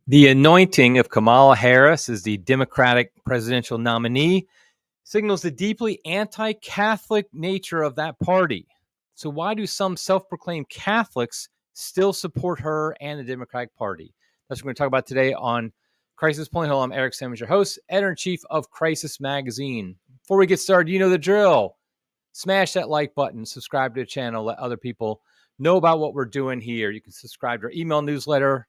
The anointing of Kamala Harris as the Democratic presidential nominee signals the deeply anti-Catholic nature of that party. So why do some self-proclaimed Catholics still support her and the Democratic Party? That's what we're going to talk about today on Crisis Point. Hello, I'm Eric Simmons, your host, editor-in-chief of Crisis Magazine. Before we get started, you know the drill. Smash that like button, subscribe to the channel, let other people know about what we're doing here. You can subscribe to our email newsletter.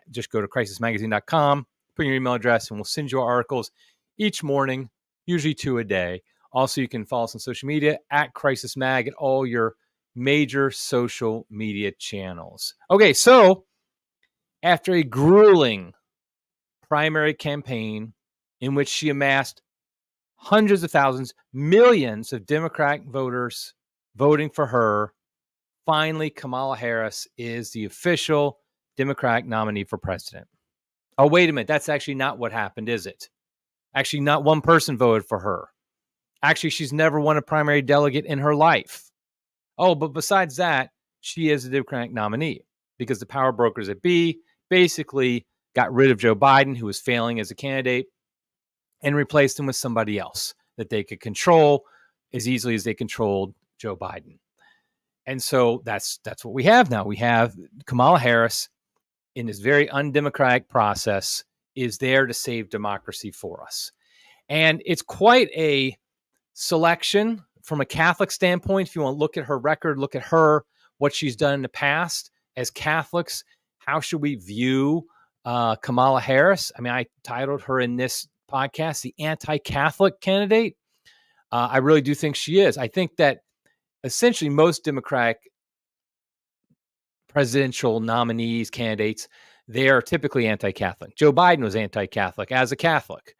Just go to crisismagazine.com, put in your email address, and we'll send you our articles each morning, usually 2 a day. Also, you can follow us on social media at Crisis Mag at all your major social media channels. Okay, so after a grueling primary campaign in which she amassed hundreds of thousands, millions of Democratic voters voting for her, finally, Kamala Harris is the official Democratic nominee for president. Oh, wait a minute. That's actually not what happened, is it? Actually, not one person voted for her. Actually, she's never won a primary delegate in her life. Oh, but besides that, she is a Democratic nominee because the power brokers at B basically got rid of Joe Biden, who was failing as a candidate, and replaced him with somebody else that they could control as easily as they controlled Joe Biden. And so that's what we have now. We have Kamala Harris in this very undemocratic process is there to save democracy for us. And it's quite a selection from a Catholic standpoint. If you want to look at her record, look at her, what she's done in the past as Catholics, how should we view Kamala Harris? I mean, I titled her in this podcast, the anti-Catholic candidate. I really do think she is. I think that essentially most Democratic presidential nominees, candidates, they are typically anti-Catholic. Joe Biden was anti-Catholic as a Catholic.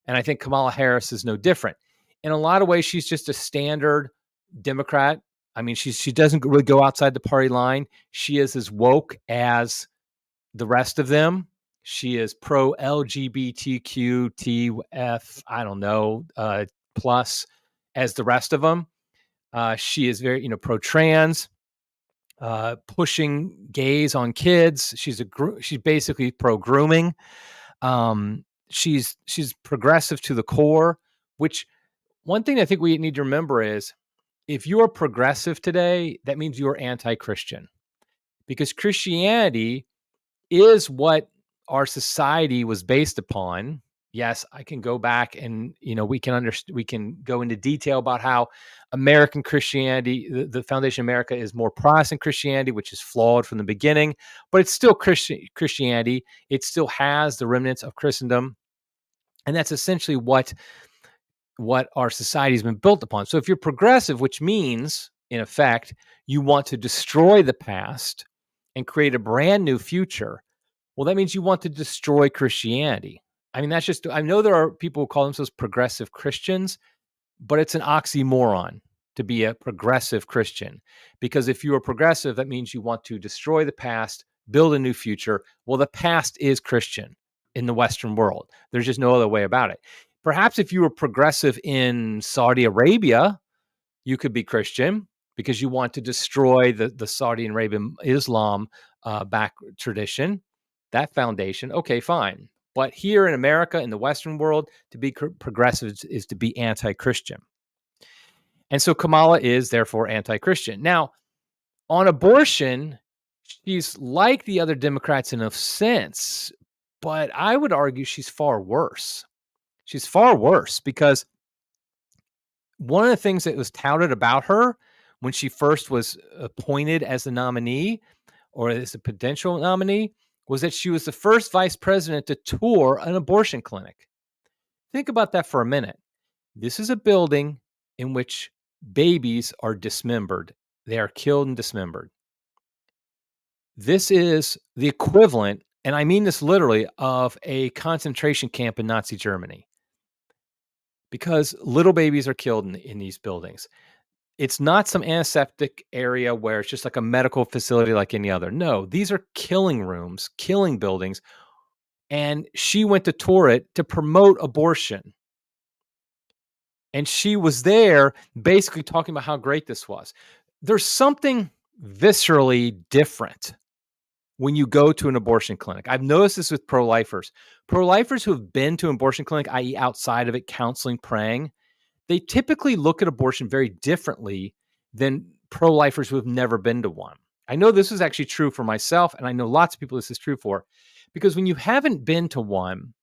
And I think Kamala Harris is no different. In a lot of ways, she's just a standard Democrat. I mean, she doesn't really go outside the party line. She is as woke as the rest of them. She is pro-LGBTQ, TF, I don't know, plus as the rest of them. She is very, pro-trans. Pushing gays on kids. She's basically pro grooming. She's progressive to the core. Which one thing I think we need to remember is, if you are progressive today, that means you are anti-Christian, because Christianity is what our society was based upon. Yes, I can go back and, we can go into detail about how American Christianity, the foundation of America, is more Protestant Christianity, which is flawed from the beginning, but it's still Christianity. It still has the remnants of Christendom. And that's essentially what our society has been built upon. So if you're progressive, which means, in effect, you want to destroy the past and create a brand new future, well, that means you want to destroy Christianity. I mean, I know there are people who call themselves progressive Christians, but it's an oxymoron to be a progressive Christian. Because if you are progressive, that means you want to destroy the past, build a new future. Well, the past is Christian in the Western world. There's just no other way about it. Perhaps if you were progressive in Saudi Arabia, you could be Christian because you want to destroy the Saudi Arabian Islam back tradition, that foundation. Okay, fine. But here in America, in the Western world, to be progressive is to be anti-Christian. And so Kamala is therefore anti-Christian. Now, on abortion, she's like the other Democrats in a sense, but I would argue she's far worse. She's far worse because one of the things that was touted about her when she first was appointed as the nominee or as a potential nominee was that she was the first vice president to tour an abortion clinic. Think about that for a minute. This is a building in which babies are dismembered. They are killed and dismembered. This is the equivalent, and I mean this literally, of a concentration camp in Nazi Germany, because little babies are killed in these buildings. It's not some antiseptic area where it's just like a medical facility like any other. No, these are killing rooms, killing buildings. And she went to tour it to promote abortion. And she was there basically talking about how great this was. There's something viscerally different when you go to an abortion clinic. I've noticed this with pro-lifers. Pro-lifers who have been to an abortion clinic, i.e. outside of it, counseling, praying, they typically look at abortion very differently than pro-lifers who have never been to one. I know this is actually true for myself, and I know lots of people this is true for, because when you haven't been to one,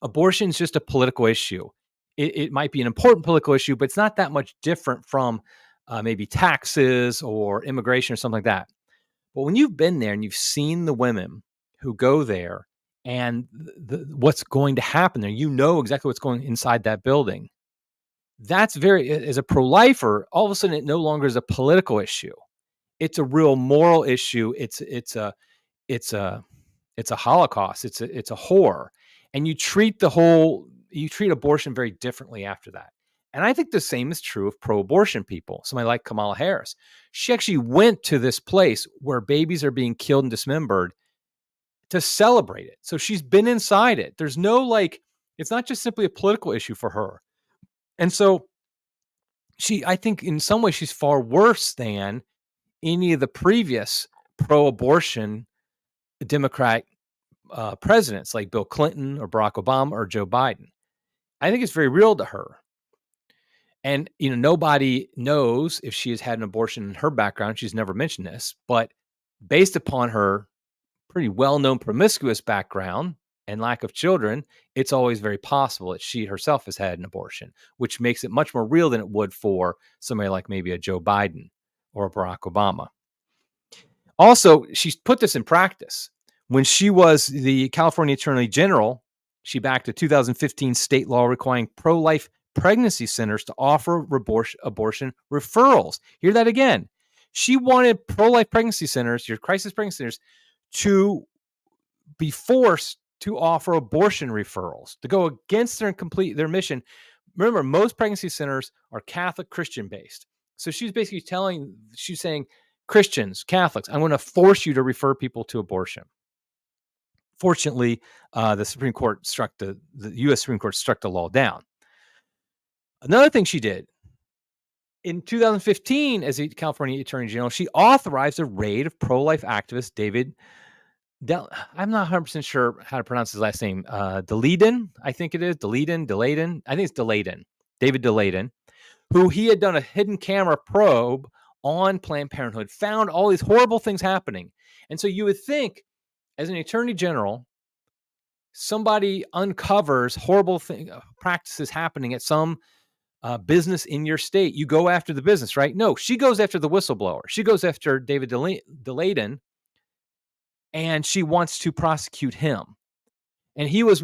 abortion is just a political issue. It might be an important political issue, but it's not that much different from maybe taxes or immigration or something like that. But when you've been there and you've seen the women who go there and what's going to happen there, you know exactly what's going inside that building. That's as a pro-lifer, all of a sudden it no longer is a political issue. It's a real moral issue. It's a Holocaust. It's a horror. And you treat abortion very differently after that. And I think the same is true of pro-abortion people. Somebody like Kamala Harris. She actually went to this place where babies are being killed and dismembered to celebrate it. So she's been inside it. There's no it's not just simply a political issue for her. And so I think in some ways she's far worse than any of the previous pro-abortion Democratic presidents like Bill Clinton or Barack Obama or Joe Biden. I think it's very real to her. And, nobody knows if she has had an abortion in her background. She's never mentioned this, but based upon her pretty well-known promiscuous background and lack of children, it's always very possible that she herself has had an abortion, which makes it much more real than it would for somebody like maybe a Joe Biden or a Barack Obama. Also, she's put this in practice. When she was the California Attorney General, she backed a 2015 state law requiring pro-life pregnancy centers to offer abortion referrals. Hear that again. She wanted pro-life pregnancy centers, your crisis pregnancy centers, to be forced to offer abortion referrals, to go against their mission. Remember, most pregnancy centers are Catholic Christian based. So she's basically saying, Christians, Catholics, I'm going to force you to refer people to abortion. Fortunately, the Supreme Court the U.S. Supreme Court struck the law down. Another thing she did, in 2015, as the California Attorney General, she authorized a raid of pro-life activist David I'm not 100% sure how to pronounce his last name. David, I think it is. David I think it's David Dalayden, who he had done a hidden camera probe on Planned Parenthood, found all these horrible things happening. And so you would think, as an attorney general, somebody uncovers horrible practices happening at some business in your state. You go after the business, right? No, she goes after the whistleblower. She goes after David Dalayden, and she wants to prosecute him. And he was,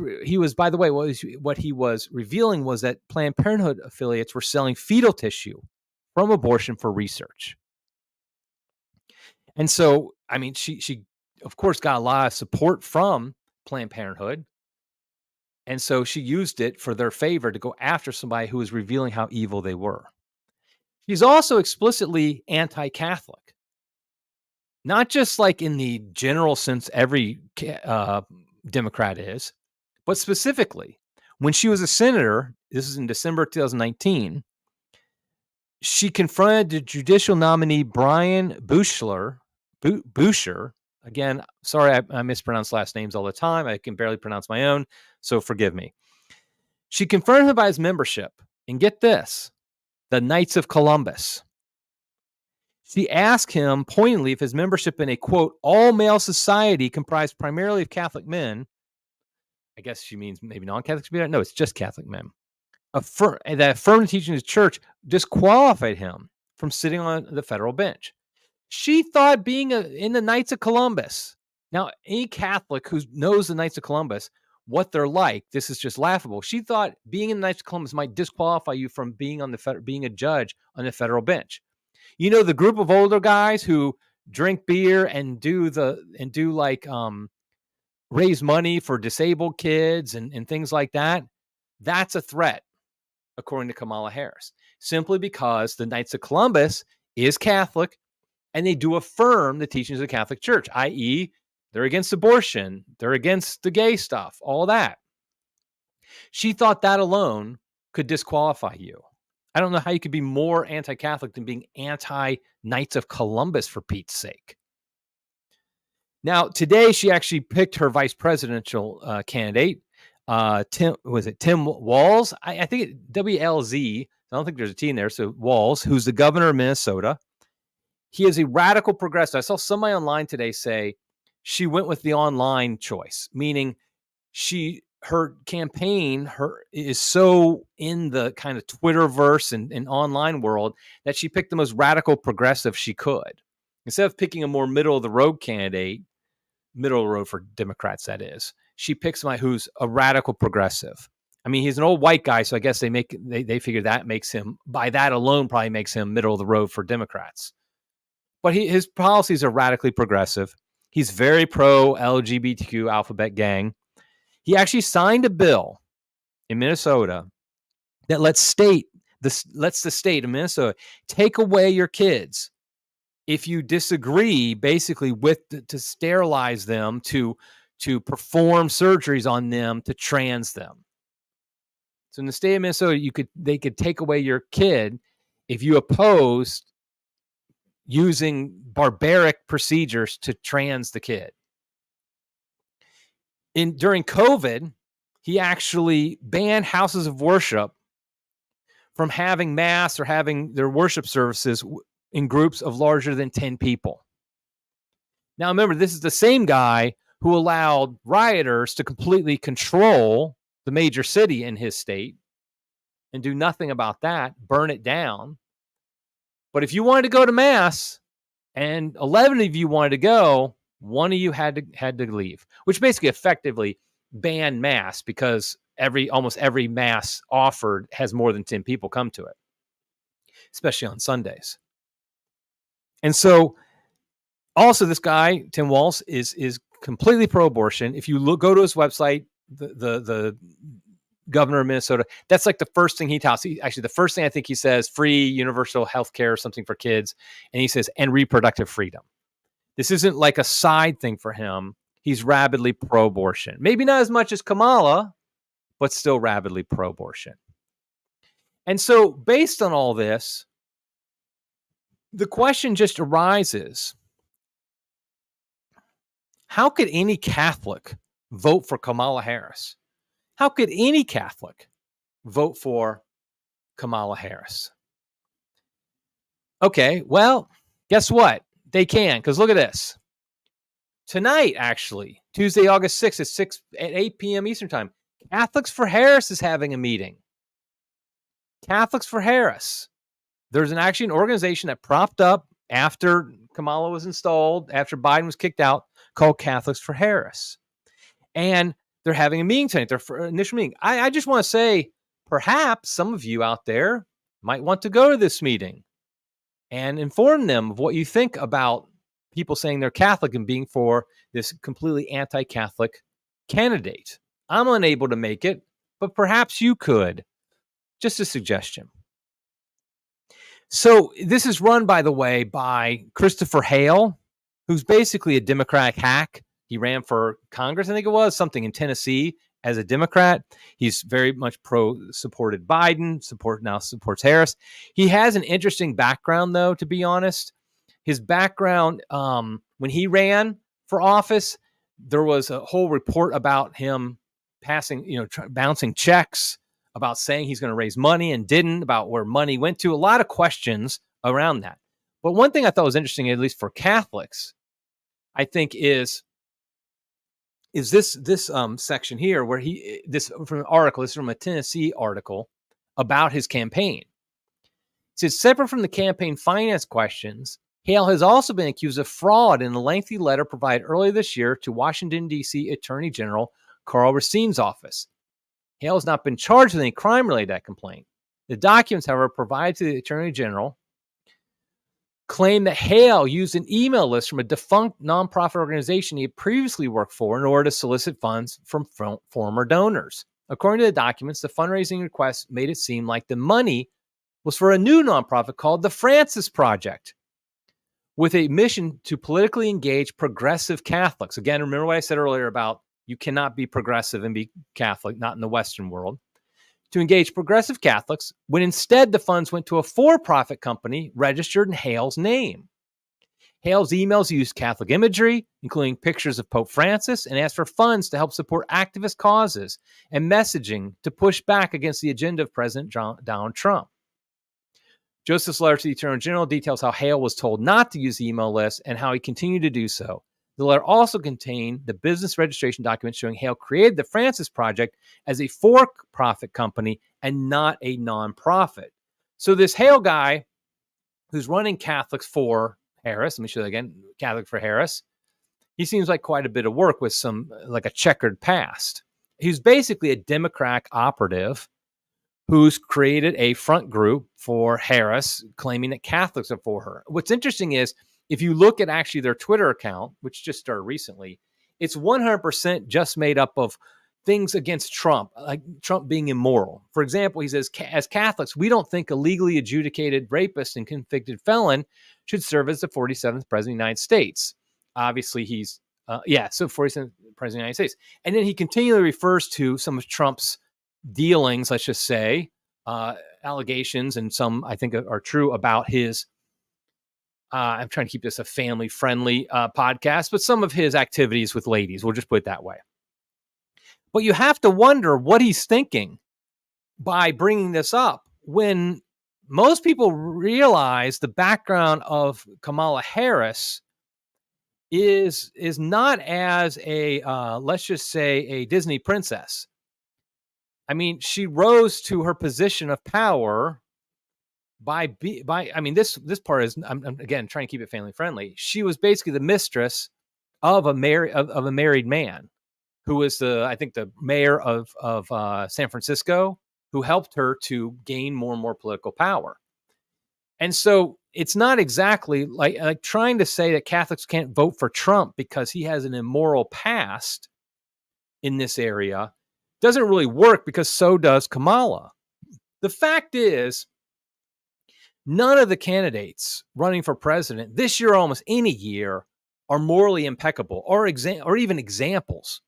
by the way, what he was revealing was that Planned Parenthood affiliates were selling fetal tissue from abortion for research. And so, I mean, she of course got a lot of support from Planned Parenthood. And so she used it for their favor to go after somebody who was revealing how evil they were. She's also explicitly anti-Catholic. Not just like in the general sense every Democrat is, but specifically when she was a senator, this is in December 2019, she confronted the judicial nominee Brian Boucher. Again, sorry, I mispronounce last names all the time. I can barely pronounce my own, so forgive me. She confronted him by his membership, and get this, the Knights of Columbus. She asked him pointedly if his membership in a, quote, all-male society comprised primarily of Catholic men. I guess she means maybe non-Catholics. No, it's just Catholic men. That affirmative teaching of the church disqualified him from sitting on the federal bench. She thought being in the Knights of Columbus. Now, any Catholic who knows the Knights of Columbus, what they're like, this is just laughable. She thought being in the Knights of Columbus might disqualify you from being being a judge on the federal bench. You know, the group of older guys who drink beer and raise money for disabled kids and things like that. That's a threat, according to Kamala Harris, simply because the Knights of Columbus is Catholic and they do affirm the teachings of the Catholic Church, i.e., they're against abortion, they're against the gay stuff, all that. She thought that alone could disqualify you. I don't know how you could be more anti-Catholic than being anti-Knights of Columbus, for Pete's sake. Now, today she actually picked her vice presidential candidate. Tim Walz? I think it WLZ. I don't think there's a T in there. So Walz, who's the governor of Minnesota. He is a radical progressive. I saw somebody online today say she went with the online choice, meaning her campaign is so in the kind of Twitterverse and online world that she picked the most radical progressive she could. Instead of picking a more middle of the road candidate, middle of the road for Democrats, that is, she picks somebody who's a radical progressive. I mean, he's an old white guy, so I guess they figure that makes him, by that alone, probably makes him middle of the road for Democrats. But his policies are radically progressive. He's very pro LGBTQ alphabet gang. He actually signed a bill in Minnesota that lets the state of Minnesota take away your kids if you disagree, basically, to sterilize them, to perform surgeries on them, to trans them. So in the state of Minnesota, they could take away your kid if you oppose using barbaric procedures to trans the kid. During COVID, he actually banned houses of worship from having mass or having their worship services in groups of larger than 10 people. Now, remember, this is the same guy who allowed rioters to completely control the major city in his state and do nothing about that, burn it down. But if you wanted to go to mass and 11 of you wanted to go, one of you had to leave, which basically effectively banned mass because almost every mass offered has more than 10 people come to it, especially on Sundays. And so also this guy, Tim Walz, is completely pro-abortion. If you go to his website, the governor of Minnesota, that's like the first thing he touts. Actually, the first thing I think he says, free universal health care or something for kids. And he says, and reproductive freedom. This isn't like a side thing for him. He's rabidly pro-abortion. Maybe not as much as Kamala, but still rabidly pro-abortion. And so based on all this, the question just arises, how could any Catholic vote for Kamala Harris? How could any Catholic vote for Kamala Harris? Okay, well, guess what? They can, because look at this. Tonight, actually, Tuesday, August 6th at 8 p.m. Eastern Time, Catholics for Harris is having a meeting. Catholics for Harris. There's actually an organization that propped up after Kamala was installed, after Biden was kicked out, called Catholics for Harris. And they're having a meeting tonight, their initial meeting. I just want to say, perhaps some of you out there might want to go to this meeting and inform them of what you think about people saying they're Catholic and being for this completely anti-Catholic candidate. I'm unable to make it, but perhaps you could. Just a suggestion. So this is run, by the way, by Christopher Hale, who's basically a Democratic hack. He ran for Congress, I think it was, something in Tennessee as a Democrat. He's very much supported Biden, now supports Harris. He has an interesting background, though, to be honest. His background, when he ran for office, there was a whole report about him bouncing checks, about saying he's going to raise money and didn't, about where money went to, a lot of questions around that. But one thing I thought was interesting, at least for Catholics, I think is this section here where from an article, this is from a Tennessee article about his campaign. It says, separate from the campaign finance questions, Hale has also been accused of fraud in a lengthy letter provided earlier this year to Washington, D.C. Attorney General Karl Racine's office. Hale has not been charged with any crime related to that complaint. The documents, however, provided to the Attorney General claim that Hale used an email list from a defunct nonprofit organization he had previously worked for in order to solicit funds from former donors. According to the documents, the fundraising request made it seem like the money was for a new nonprofit called the Francis Project, with a mission to politically engage progressive Catholics. Again, remember what I said earlier about you cannot be progressive and be Catholic, not in the Western world. To engage progressive Catholics, when instead the funds went to a for-profit company registered in Hale's name. Hale's emails used Catholic imagery, including pictures of Pope Francis, and asked for funds to help support activist causes and messaging to push back against the agenda of President Donald Trump. Joseph's letter to the Attorney General details how Hale was told not to use the email list and how he continued to do so. The letter also contained the business registration document showing Hale created the Francis Project as a for-profit company and not a nonprofit. So this Hale guy who's running Catholics for Harris, let me show that again, Catholic for Harris, he seems like quite a bit of work with like a checkered past. He's basically a Democrat operative who's created a front group for Harris, claiming that Catholics are for her. What's interesting is, if you look at actually their Twitter account, which just started recently, it's 100% just made up of things against Trump, like Trump being immoral. For example, he says, as Catholics, we don't think a legally adjudicated rapist and convicted felon should serve as the 47th president of the United States. Obviously, he's, 47th president of the United States. And then he continually refers to some of Trump's dealings, let's just say, allegations, and some I think are true about his, I'm trying to keep this a family-friendly podcast, but some of his activities with ladies, we'll just put it that way. But you have to wonder what he's thinking by bringing this up when most people realize the background of Kamala Harris is not as a, let's just say, a Disney princess. I mean, she rose to her position of power by I mean, this part is, I'm again trying to keep it family friendly. She was basically the mistress of a married man who was I think the mayor of San Francisco, who helped her to gain more and more political power. And so it's not exactly like trying to say that Catholics can't vote for Trump because he has an immoral past in this area doesn't really work, because so does Kamala. The fact is, none of the candidates running for president this year, almost any year, are morally impeccable or even examples.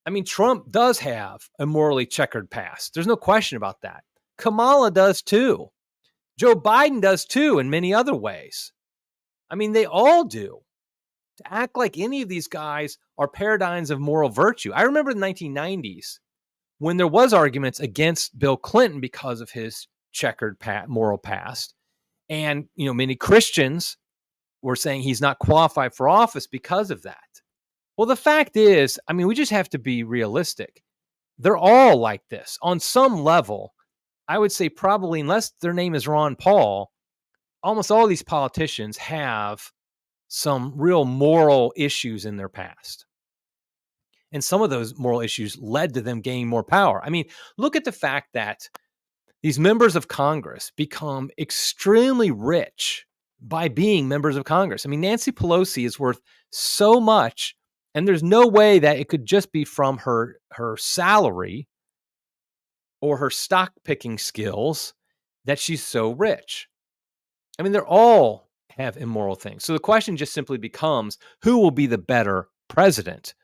I mean, Trump does have a morally checkered past. There's no question about that. Kamala does too. Joe Biden does too in many other ways. I mean, they all do. To act like any of these guys are paradigms of moral virtue. I remember the 1990s when there was arguments against Bill Clinton because of his checkered moral past. And, many Christians were saying he's not qualified for office because of that. Well, the fact is, I mean, we just have to be realistic. They're all like this on some level. I would say probably, unless their name is Ron Paul, almost all these politicians have some real moral issues in their past. And some of those moral issues led to them gaining more power. I mean, look at the fact that these members of Congress become extremely rich by being members of Congress. I mean, Nancy Pelosi is worth so much, and there's no way that it could just be from her salary or her stock picking skills that she's so rich. I mean, they're all have immoral things. So the question just simply becomes, who will be the better president?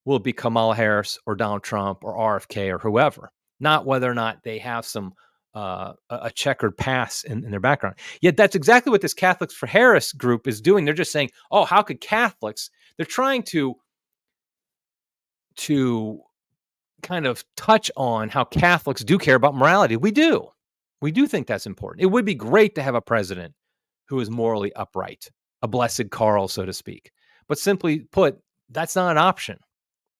Will it be Kamala Harris or Donald Trump or RFK or whoever? Not whether or not they have some a checkered past in their background. Yet that's exactly what this Catholics for Harris group is doing. They're just saying, oh, how could Catholics? They're trying to kind of touch on how Catholics do care about morality. We do. We do think that's important. It would be great to have a president who is morally upright, a blessed Carl, so to speak. But simply put, that's not an option.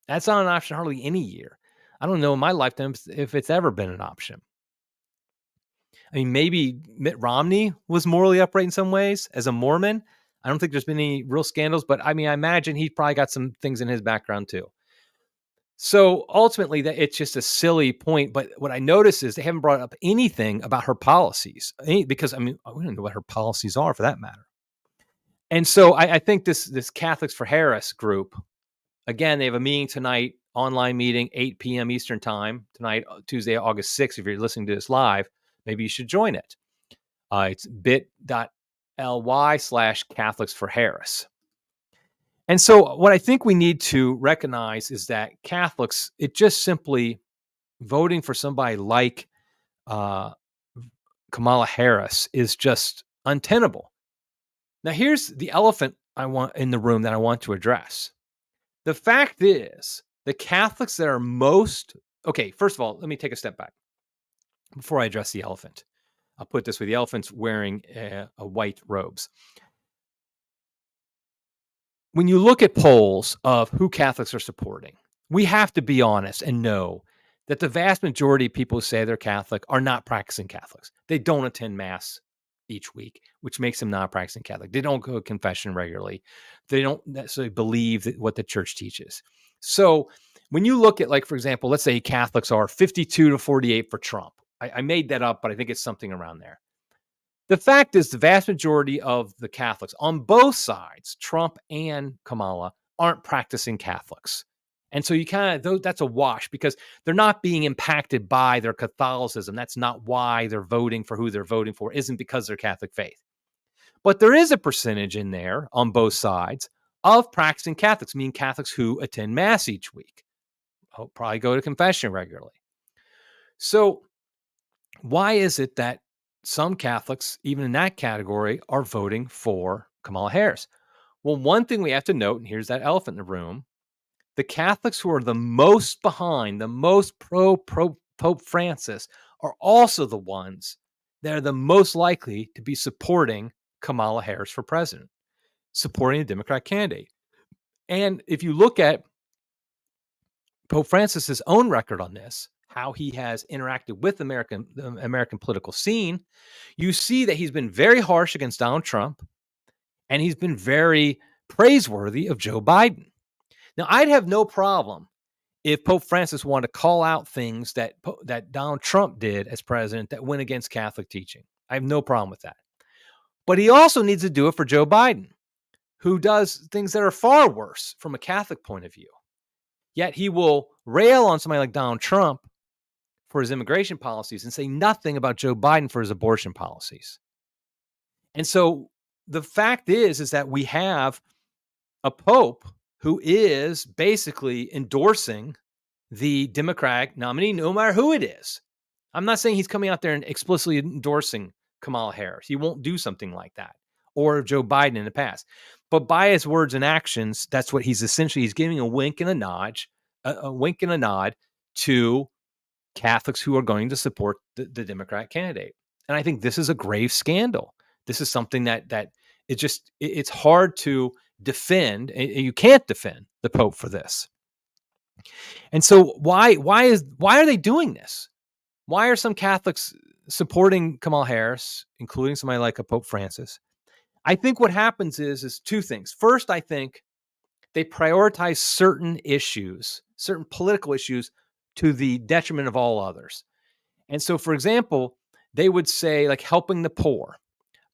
That's not an option hardly any year. I don't know in my lifetime if it's ever been an option. I mean, maybe Mitt Romney was morally upright in some ways as a Mormon. I don't think there's been any real scandals, but I mean, I imagine he probably got some things in his background too. So ultimately, it's just a silly point. But what I notice is they haven't brought up anything about her policies, because I mean, we don't know what her policies are for that matter. And so I think this Catholics for Harris group, again, they have a meeting tonight, online meeting, 8 p.m. Eastern time tonight, Tuesday, August 6th. If you're listening to this live, maybe you should join it. It's bit.ly/Catholics for Harris. And so what I think we need to recognize is that Catholics, it just simply voting for somebody like Kamala Harris is just untenable. Now, here's the elephant I want in the room that I want to address. The fact is, the Catholics that are most okay, first of all, let me take a step back before I address the elephant. I'll put it this way: the elephant's wearing a white robes. When you look at polls of who Catholics are supporting, we have to be honest and know that the vast majority of people who say they're Catholic are not practicing Catholics. They don't attend Mass each week, which makes them not practicing Catholic. They don't go to confession regularly. They don't necessarily believe what the church teaches. So when you look at, like, for example, let's say Catholics are 52 to 48 for Trump. I made that up, but I think it's something around there. The fact is, the vast majority of the Catholics on both sides, Trump and Kamala, aren't practicing Catholics. And so you kind of, that's a wash because they're not being impacted by their Catholicism. That's not why they're voting for who they're voting for, isn't because they're Catholic faith. But there is a percentage in there on both sides of practicing Catholics, meaning Catholics who attend Mass each week, probably go to confession regularly. So why is it that some Catholics, even in that category, are voting for Kamala Harris? Well, one thing we have to note, and here's that elephant in the room: the Catholics who are the most behind, the most pro Pope Francis, are also the ones that are the most likely to be supporting Kamala Harris for president, supporting a Democrat candidate. And if you look at Pope Francis's own record on this, how he has interacted with the American political scene, you see that he's been very harsh against Donald Trump, and he's been very praiseworthy of Joe Biden. Now, I'd have no problem if Pope Francis wanted to call out things that Donald Trump did as president that went against Catholic teaching. I have no problem with that. But he also needs to do it for Joe Biden, who does things that are far worse from a Catholic point of view. Yet he will rail on somebody like Donald Trump for his immigration policies and say nothing about Joe Biden for his abortion policies. And so the fact is that we have a pope who is basically endorsing the Democratic nominee, no matter who it is. I'm not saying he's coming out there and explicitly endorsing Kamala Harris. He won't do something like that, or Joe Biden in the past. But by his words and actions, that's what he's giving a wink and a nod to Catholics who are going to support the Democrat candidate. And I think this is a grave scandal. This is something that it's hard to defend. You can't defend the Pope for this. And so why are they doing this? Why are some Catholics supporting Kamala Harris, including somebody like a Pope Francis? I think what happens is two things. First, I think they prioritize certain issues, certain political issues, to the detriment of all others. And so, for example, they would say, like, helping the poor,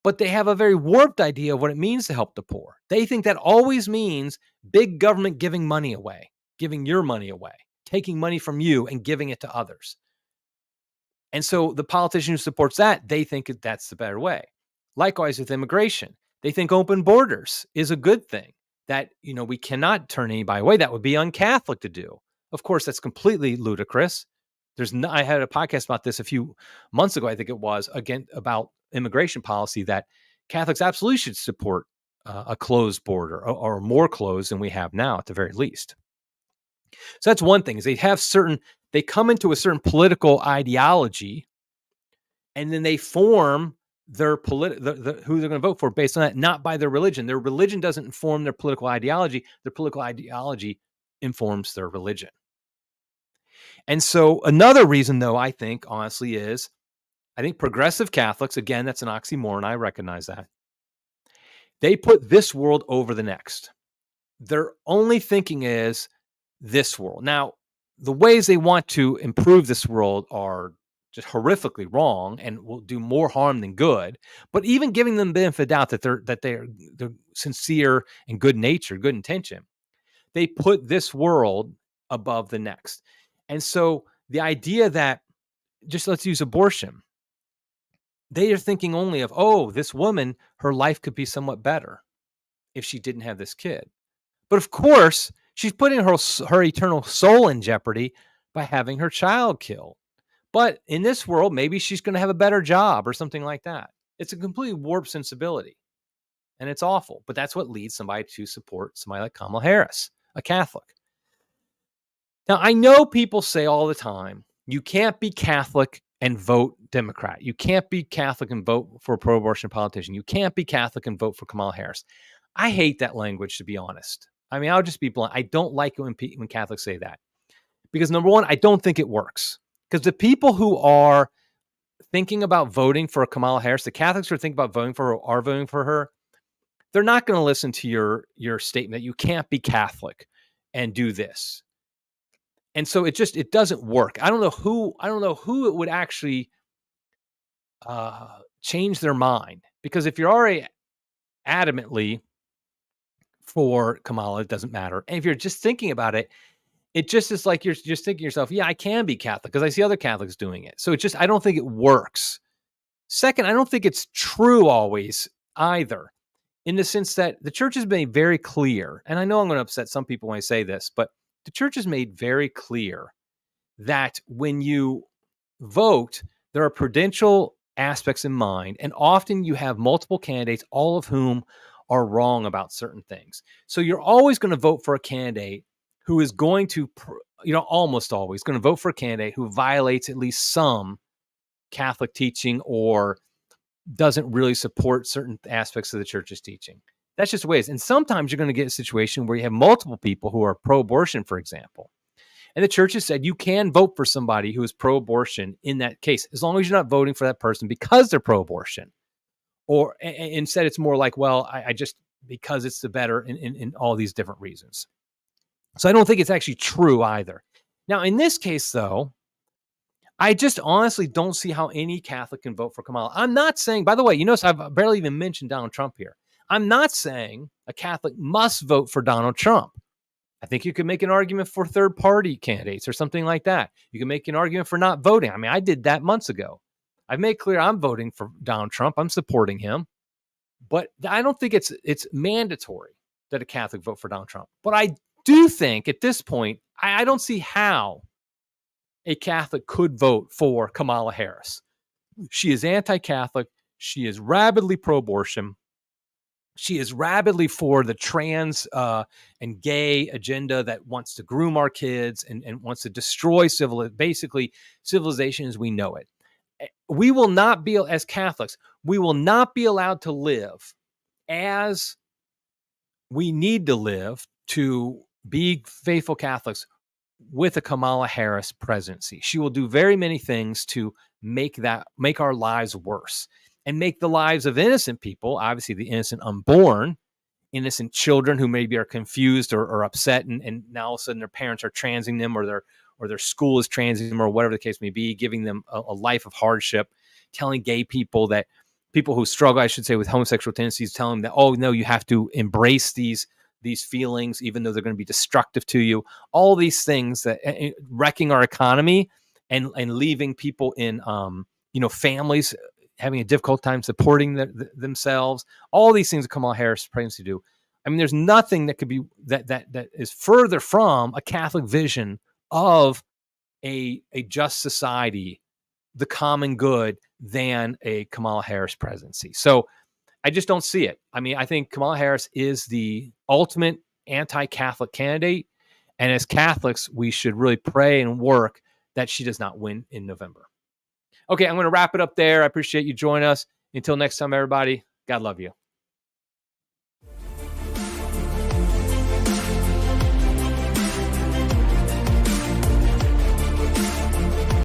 but they have a very warped idea of what it means to help the poor. They think that always means big government giving money away, giving your money away, taking money from you and giving it to others. And so the politician who supports that, they think that's the better way. Likewise with immigration, they think open borders is a good thing, that, we cannot turn anybody away. That would be un-Catholic to do. Of course, that's completely ludicrous. I had a podcast about this a few months ago, I think it was, again, about immigration policy, that Catholics absolutely should support a closed border, or more closed than we have now at the very least. So that's one thing, is they come into a certain political ideology, and then they form their who they're going to vote for based on that, not by their religion. Their religion doesn't inform their political ideology. Their political ideology informs their religion. And so another reason, though, I think, honestly, is I think progressive Catholics, again, that's an oxymoron, I recognize that, they put this world over the next. Their only thinking is this world. Now, the ways they want to improve this world are just horrifically wrong and will do more harm than good. But even giving them the benefit of doubt that they're sincere and good natured, good intention, they put this world above the next. And so the idea that, just let's use abortion, they are thinking only of, this woman, her life could be somewhat better if she didn't have this kid. But of course, she's putting her eternal soul in jeopardy by having her child killed. But in this world, maybe she's going to have a better job or something like that. It's a completely warped sensibility. and it's awful. But that's what leads somebody to support somebody like Kamala Harris, a Catholic. Now, I know people say all the time, you can't be Catholic and vote Democrat. You can't be Catholic and vote for a pro-abortion politician. You can't be Catholic and vote for Kamala Harris. I hate that language, to be honest. I mean, I'll just be blunt. I don't like it when Catholics say that. Because number one, I don't think it works. Because the people who are thinking about voting for Kamala Harris, the Catholics who are thinking about voting for her, are voting for her, they're not going to listen to your statement that you can't be Catholic and do this. And so it doesn't work. I don't know who it would actually change their mind, because if you're already adamantly for Kamala, it doesn't matter. And if you're just thinking about it, it just is like you're just thinking to yourself, yeah, I can be Catholic because I see other Catholics doing it. So I don't think it works. Second, I don't think it's true always either, in the sense that the church has made very clear, and I know I'm going to upset some people when I say this, but the church has made very clear that when you vote, there are prudential aspects in mind, and often you have multiple candidates, all of whom are wrong about certain things. So you're always going to vote for a candidate who is going to, almost always going to vote for a candidate who violates at least some Catholic teaching or doesn't really support certain aspects of the church's teaching. That's just the way it is. And sometimes you're going to get a situation where you have multiple people who are pro-abortion, for example. And the church has said you can vote for somebody who is pro-abortion in that case, as long as you're not voting for that person because they're pro-abortion. Or instead, it's more like, well, I just, because it's the better in all these different reasons. So I don't think it's actually true either. Now, in this case, though, I just honestly don't see how any Catholic can vote for Kamala. I'm not saying, by the way, you notice I've barely even mentioned Donald Trump here. I'm not saying a Catholic must vote for Donald Trump. I think you could make an argument for third-party candidates or something like that. You can make an argument for not voting. I mean, I did that months ago. I've made clear I'm voting for Donald Trump. I'm supporting him. But I don't think it's mandatory that a Catholic vote for Donald Trump. But I do think at this point, I don't see how a Catholic could vote for Kamala Harris. She is anti-Catholic. She is rabidly pro-abortion. She is rabidly for the trans and gay agenda that wants to groom our kids and wants to destroy civilization as we know it. We will not be, as Catholics, we will not be allowed to live as we need to live to be faithful Catholics with a Kamala Harris presidency. She will do very many things to make our lives worse and make the lives of innocent people, obviously the innocent unborn, innocent children who maybe are confused or upset, and now all of a sudden their parents are transing them, or their school is transing them, or whatever the case may be, giving them a life of hardship, telling gay people who struggle, I should say, with homosexual tendencies, telling them that, oh, no, you have to embrace these feelings, even though they're going to be destructive to you. All these things that wrecking our economy and leaving people in, families having a difficult time supporting themselves. All these things that Kamala Harris praises to do. I mean, there's nothing that could be that is further from a Catholic vision of a just society, the common good, than a Kamala Harris presidency. So I just don't see it. I mean, I think Kamala Harris is the ultimate anti-Catholic candidate. And as Catholics, we should really pray and work that she does not win in November. Okay, I'm going to wrap it up there. I appreciate you joining us. Until next time, everybody, God love you.